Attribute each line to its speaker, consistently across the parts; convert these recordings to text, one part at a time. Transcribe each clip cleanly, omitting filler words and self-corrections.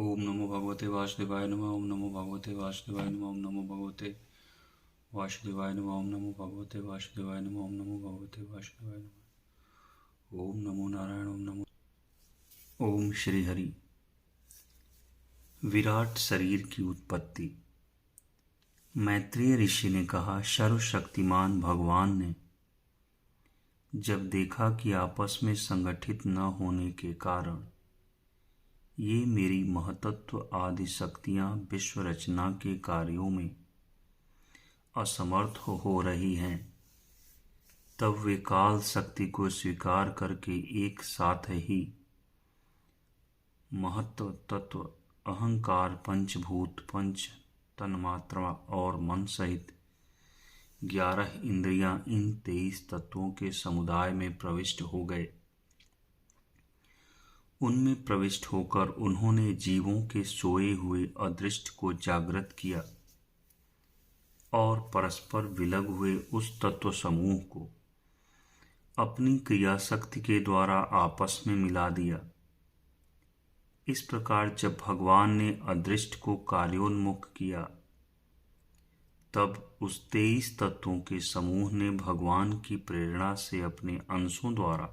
Speaker 1: ओम नमो भगवते वासुदेवाय नमः। ओम नमो भगवते वासुदेवाय नमः। ओम नमो भगवते वासुदेवाय नमः। ओम नमो भगवते वासुदेवाय नमः। ओम नमो भगवते वासुदेवाय नमः। ओम नमो नारायण। ओम नमो ओम श्री हरि। विराट शरीर की उत्पत्ति। मैत्रेय ऋषि ने कहा, सर्वशक्तिमान भगवान ने जब देखा कि आपस में संगठित न होने के कारण ये मेरी महतत्व आदि शक्तियां विश्व रचना के कार्यों में असमर्थ हो रही हैं, तब वे काल शक्ति को स्वीकार करके एक साथ ही महत्व तत्व, अहंकार, पंचभूत, पंच तन्मात्रा और मन सहित 11 इंद्रियां इन 23 तत्वों के समुदाय में प्रविष्ट हो गए। उनमें प्रविष्ट होकर उन्होंने जीवों के सोए हुए अदृष्ट को जागृत किया और परस्पर विलग हुए उस तत्व समूह को अपनी क्रिया शक्ति के द्वारा आपस में मिला दिया। इस प्रकार जब भगवान ने अदृष्ट को कार्योन्मुख किया, तब उस 23 तत्वों के समूह ने भगवान की प्रेरणा से अपने अंशों द्वारा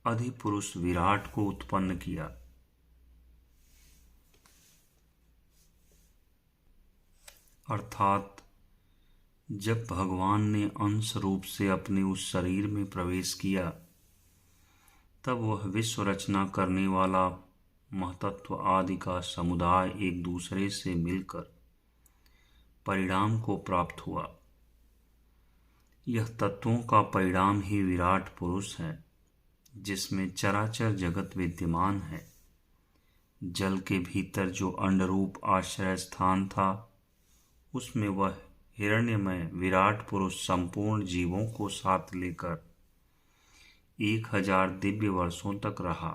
Speaker 1: अधिपुरुष विराट को उत्पन्न किया। अर्थात जब भगवान ने अंश रूप से अपने उस शरीर में प्रवेश किया, तब वह विश्व रचना करने वाला महतत्व आदि का समुदाय एक दूसरे से मिलकर परिणाम को प्राप्त हुआ। यह तत्वों का परिणाम ही विराट पुरुष है, जिसमें चराचर जगत विद्यमान है। जल के भीतर जो अंडरूप आश्रय स्थान था, उसमें वह हिरण्यमय विराट पुरुष संपूर्ण जीवों को साथ लेकर 1000 दिव्य वर्षों तक रहा।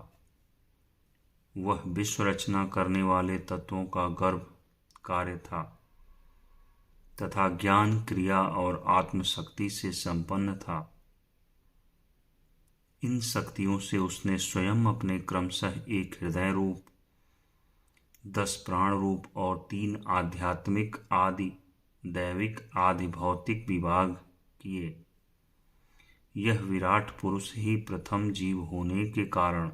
Speaker 1: वह विश्व रचना करने वाले तत्वों का गर्भ कार्य था तथा ज्ञान, क्रिया और आत्मशक्ति से संपन्न था। इन शक्तियों से उसने स्वयं अपने क्रमशः एक हृदय रूप, 10 प्राण रूप और 3 आध्यात्मिक आदि दैविक आदि भौतिक विभाग किए। यह विराट पुरुष ही प्रथम जीव होने के कारण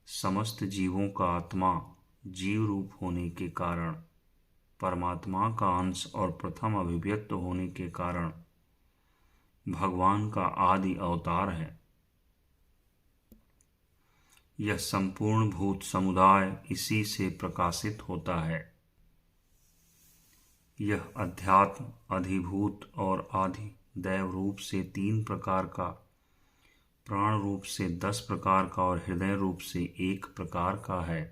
Speaker 1: समस्त जीवों का आत्मा, जीव रूप होने के कारण परमात्मा का अंश और प्रथम अभिव्यक्त होने के कारण भगवान का आदि अवतार है। यह संपूर्ण भूत समुदाय इसी से प्रकाशित होता है। यह अध्यात्म, अधिभूत और आदि दैव रूप से 3 प्रकार का, प्राण रूप से 10 प्रकार का और हृदय रूप से 1 प्रकार का है।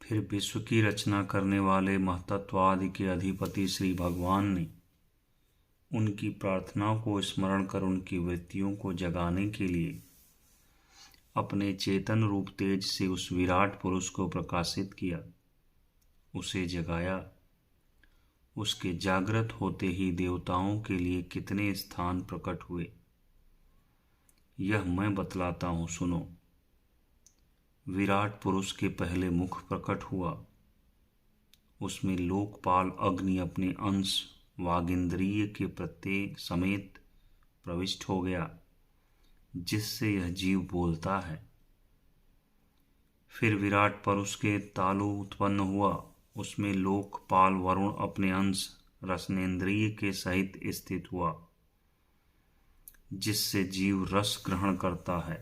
Speaker 1: फिर विश्व की रचना करने वाले महतत्व आदि के अधिपति श्री भगवान ने उनकी प्रार्थना को स्मरण कर उनकी वृत्तियों को जगाने के लिए अपने चेतन रूप तेज से उस विराट पुरुष को प्रकाशित किया, उसे जगाया। उसके जागृत होते ही देवताओं के लिए कितने स्थान प्रकट हुए, यह मैं बतलाता हूँ, सुनो। विराट पुरुष के पहले मुख प्रकट हुआ। उसमें लोकपाल अग्नि अपने अंश वागिंद्रिय के प्रत्येक समेत प्रविष्ट हो गया, जिससे यह जीव बोलता है। फिर विराट पुरुष के तालु उत्पन्न हुआ। उसमें लोकपाल वरुण अपने अंश रसनेन्द्रिय के सहित स्थित हुआ, जिससे जीव रस ग्रहण करता है।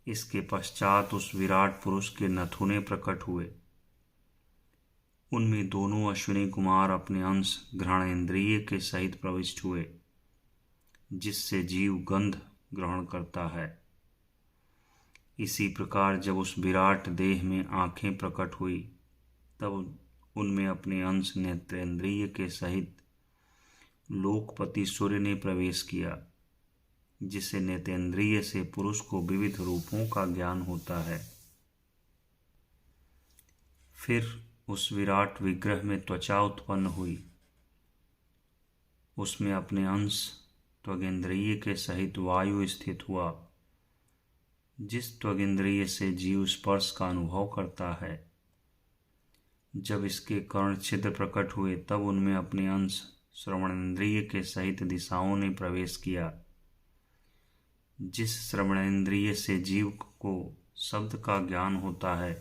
Speaker 1: इसके पश्चात उस विराट पुरुष के नथुने प्रकट हुए। उनमें दोनों अश्विनी कुमार अपने अंश घ्राणेन्द्रिय के सहित प्रविष्ट हुए, जिससे जीव गंध ग्रहण करता है। इसी प्रकार जब उस विराट देह में आंखें प्रकट हुई, तब उनमें अपने अंश नेत्रेंद्रिय के सहित लोकपति सूर्य ने प्रवेश किया, जिसे नेतेंद्रिय से पुरुष को विविध रूपों का ज्ञान होता है। फिर उस विराट विग्रह में त्वचा उत्पन्न हुई। उसमें अपने अंश त्वगेंद्रिय के सहित वायु स्थित हुआ। जिस त्वगिंद्रिय से जीव स्पर्श का अनुभव करता है, जब इसके कर्ण छिद्र प्रकट हुए तब उनमें अपने अंश श्रवणेन्द्रिय के सहित दिशाओं ने प्रवेश किया। जिस श्रवणेन्द्रिय से जीव को शब्द का ज्ञान होता है,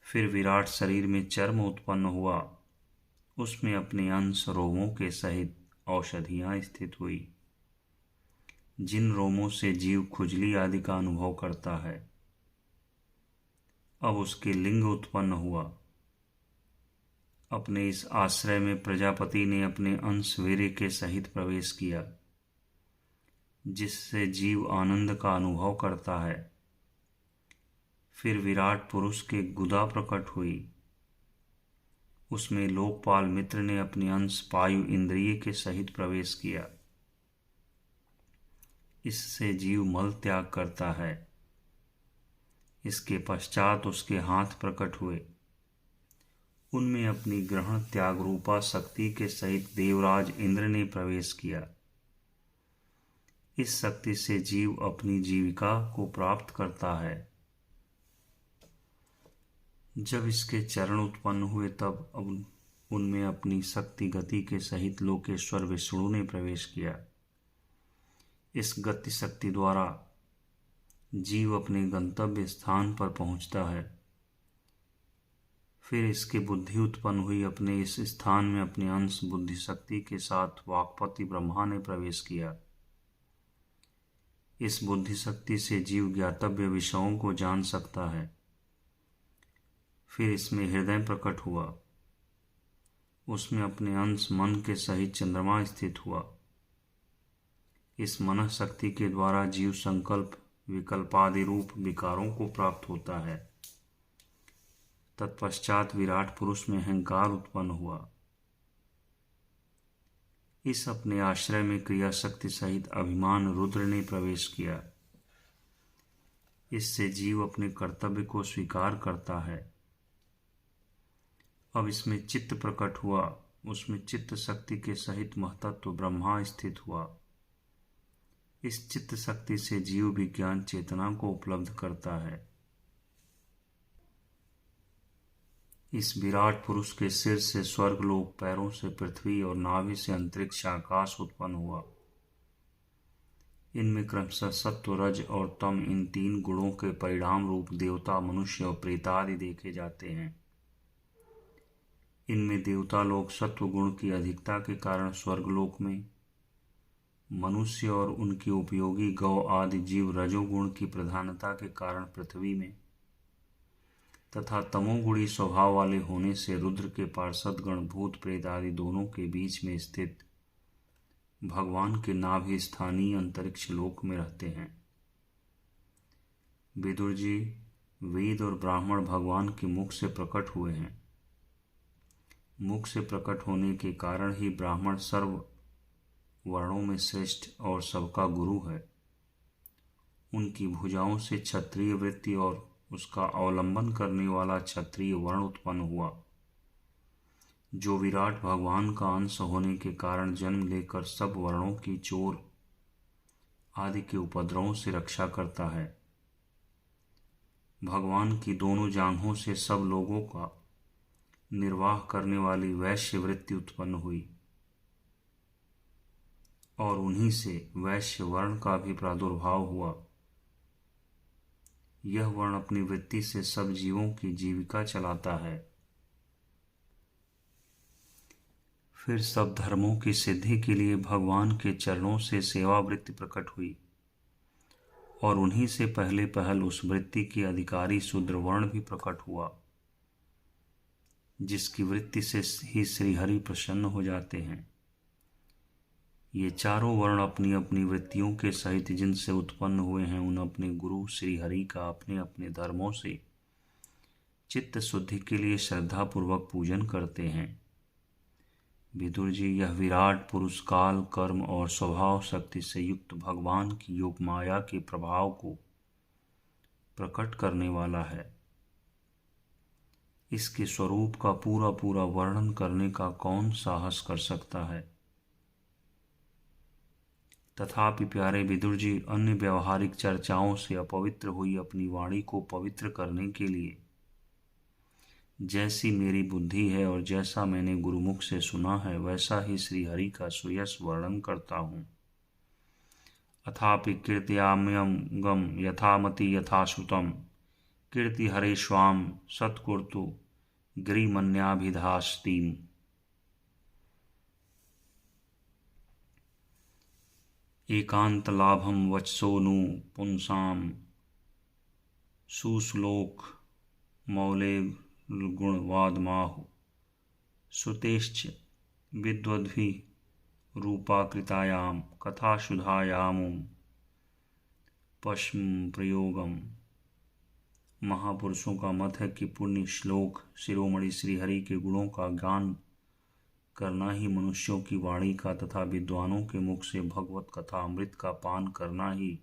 Speaker 1: फिर विराट शरीर में चर्म उत्पन्न हुआ, उसमें अपने अंश रोमों के सहित औषधियाँ स्थित हुई। जिन रोमों से जीव खुजली आदि का अनुभव करता है, अब उसके लिंग उत्पन्न हुआ। अपने इस आश्रय में प्रजापति ने अपने अंश वीर्य के सहित प्रवेश किया, जिससे जीव आनंद का अनुभव करता है। फिर विराट पुरुष के गुदा प्रकट हुई, उसमें लोकपाल मित्र ने अपने अंश पायु इंद्रिय के सहित प्रवेश किया। इससे जीव मल त्याग करता है। इसके पश्चात उसके हाथ प्रकट हुए, उनमें अपनी ग्रहण त्याग रूपा शक्ति के सहित देवराज इंद्र ने प्रवेश किया। इस शक्ति से जीव अपनी जीविका को प्राप्त करता है। जब इसके चरण उत्पन्न हुए तब अब उनमें अपनी शक्ति गति के सहित लोकेश्वर विष्णु ने प्रवेश किया। इस गति शक्ति द्वारा जीव अपने गंतव्य स्थान पर पहुंचता है। फिर इसके बुद्धि उत्पन्न हुई, अपने इस स्थान में अपने अंश बुद्धि शक्ति के साथ वाक्पति ब्रह्मा ने प्रवेश किया। इस बुद्धि शक्ति से जीव ज्ञातव्य विषयों को जान सकता है। फिर इसमें हृदय प्रकट हुआ, उसमें अपने अंश मन के सहित चंद्रमा स्थित हुआ। इस मन शक्ति के द्वारा जीव संकल्प विकल्पादि रूप विकारों को प्राप्त होता है। तत्पश्चात विराट पुरुष में अहंकार उत्पन्न हुआ। इस अपने आश्रय में क्रिया शक्ति सहित अभिमान रुद्र ने प्रवेश किया। इससे जीव अपने कर्तव्य को स्वीकार करता है। अब इसमें चित्त प्रकट हुआ, उसमें चित्त शक्ति के सहित महतत्व ब्रह्मा स्थित हुआ। इस चित्त शक्ति से जीव विज्ञान चेतना को उपलब्ध करता है। इस विराट पुरुष के सिर से स्वर्गलोक, पैरों से पृथ्वी और नाभि से अंतरिक्ष आकाश उत्पन्न हुआ। इनमें क्रमशः सत्व, रज और तम, इन तीन गुणों के परिणाम रूप देवता, मनुष्य और प्रेतादि देखे जाते हैं। इनमें देवता लोग सत्व गुण की अधिकता के कारण स्वर्गलोक में, मनुष्य और उनके उपयोगी गौ आदि जीव रजोगुण की प्रधानता के कारण पृथ्वी में, तथा तमोगुणी स्वभाव वाले होने से रुद्र के पार्षद गण भूत प्रेत आदि दोनों के बीच में स्थित भगवान के नाभि स्थानीय अंतरिक्ष लोक में रहते हैं। विदुर जी, वेद और ब्राह्मण भगवान के मुख से प्रकट हुए हैं। मुख से प्रकट होने के कारण ही ब्राह्मण सर्व वर्णों में श्रेष्ठ और सबका गुरु है। उनकी भुजाओं से क्षत्रिय वृत्ति और उसका अवलंबन करने वाला क्षत्रिय वर्ण उत्पन्न हुआ, जो विराट भगवान का अंश होने के कारण जन्म लेकर सब वर्णों की चोर आदि के उपद्रवों से रक्षा करता है। भगवान की दोनों जांघों से सब लोगों का निर्वाह करने वाली वैश्य वृत्ति उत्पन्न हुई और उन्हीं से वैश्य वर्ण का भी प्रादुर्भाव हुआ। यह वर्ण अपनी वृत्ति से सब जीवों की जीविका चलाता है। फिर सब धर्मों की सिद्धि के लिए भगवान के चरणों से सेवा वृत्ति प्रकट हुई और उन्हीं से पहले पहल उस वृत्ति के अधिकारी शूद्र वर्ण भी प्रकट हुआ, जिसकी वृत्ति से ही श्रीहरि प्रसन्न हो जाते हैं। ये चारों वर्ण अपनी अपनी वृत्तियों के सहित जिनसे उत्पन्न हुए हैं, उन अपने गुरु श्रीहरि का अपने अपने धर्मों से चित्त शुद्धि के लिए श्रद्धापूर्वक पूजन करते हैं। विदुर जी, यह विराट पुरुष काल, कर्म और स्वभाव शक्ति से युक्त भगवान की योग माया के प्रभाव को प्रकट करने वाला है। इसके स्वरूप का पूरा पूरा वर्णन करने का कौन साहस कर सकता है। तथापि प्यारे विदुर जी, अन्य व्यवहारिक चर्चाओं से अपवित्र हुई अपनी वाणी को पवित्र करने के लिए जैसी मेरी बुद्धि है और जैसा मैंने गुरुमुख से सुना है, वैसा ही श्रीहरि का सुयश वर्णन करता हूँ। अथापि कीर्त्याम्यम गम यथामति यथाश्रुतम कीर्ति हरे स्वाम सत्कुर्तु गिरिमन्याभिधास्तीम। एकांत लाभम वत्सोनु पुंसाम सुश्लोक मौले गुणवादमाहु श्रुतेश्च विद्वद्भि रूपाकृतायाम कथाशुधायामुम पश्म प्रयोगम। महापुरुषों का मत है कि पुण्य श्लोक शिरोमणि श्रीहरि के गुणों का गान करना ही मनुष्यों की वाणी का तथा विद्वानों के मुख से भगवत कथा अमृत का पान करना ही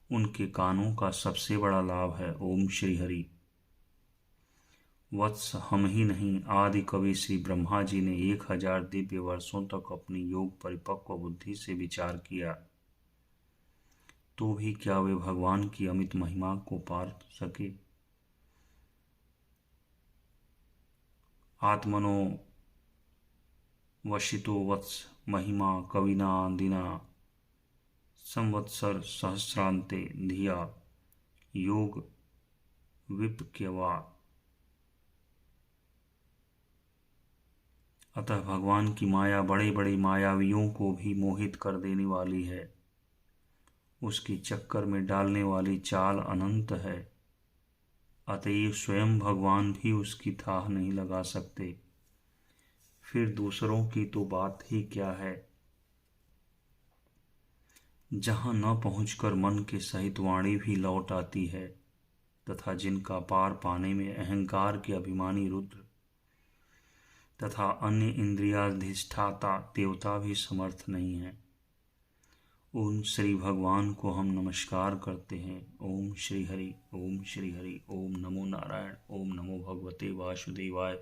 Speaker 1: उनके कानों का सबसे बड़ा लाभ है। ओम श्री हरि। वत्स, हम ही नहीं, आदि कवि श्री ब्रह्मा जी ने 1000 दिव्य वर्षों तक अपनी योग परिपक्व बुद्धि से विचार किया, तो भी क्या वे भगवान की अमित महिमा को पार सके। आत्मनो वशितो वत्स महिमा कविना दिना संवत्सर सहस्रांते धिया योग विपक्यवा। अतः भगवान की माया बड़े बड़े मायावियों को भी मोहित कर देने वाली है, उसकी चक्कर में डालने वाली चाल अनंत है। अतएव स्वयं भगवान भी उसकी थाह नहीं लगा सकते, फिर दूसरों की तो बात ही क्या है। जहाँ न पहुंचकर मन के सहित वाणी भी लौट आती है तथा जिनका पार पाने में अहंकार के अभिमानी रुद्र तथा अन्य इंद्रियाधिष्ठाता देवता भी समर्थ नहीं है, उन श्री भगवान को हम नमस्कार करते हैं। ओम श्री हरि, ओम श्री हरि, ओम नमो नारायण, ओम नमो भगवते वासुदेवाय।